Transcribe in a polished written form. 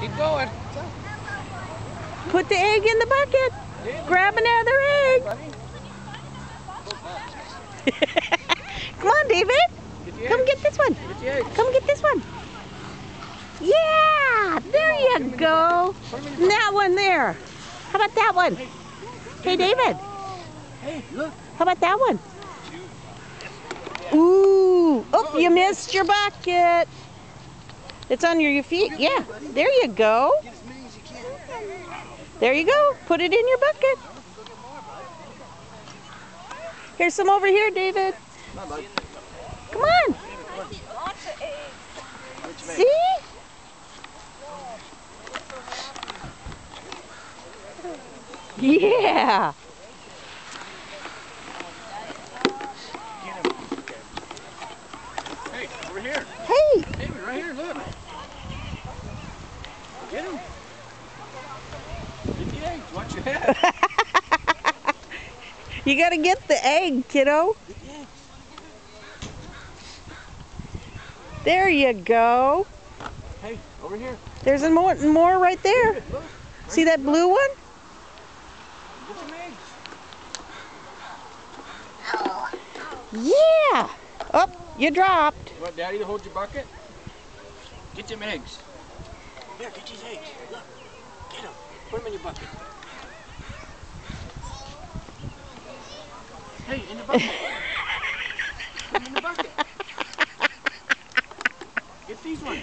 Keep going. Put the egg in the bucket. Grab another egg. Come on, David. Come get this one. Come get this one. Yeah, there you go. And that one there. How about that one? Hey, David. Hey, look. How about that one? Ooh. Oh, you missed your bucket. It's on your feet. Yeah, there you go. There you go. Put it in your bucket. Here's some over here, David. Come on. See? Yeah. Hey, over here. Hey. David, right here, look. Get him. Get the eggs. Watch your head. You gotta get the egg, kiddo. Get the eggs. There you go. Hey, over here. There's more right there. David, look. See that blue one? Get some eggs. Yeah. Oh, you dropped. You want Daddy to hold your bucket? Get them eggs. Here, get these eggs. Look. Get them. Put them in your bucket. Hey, in the bucket. Put them in the bucket. Get these ones.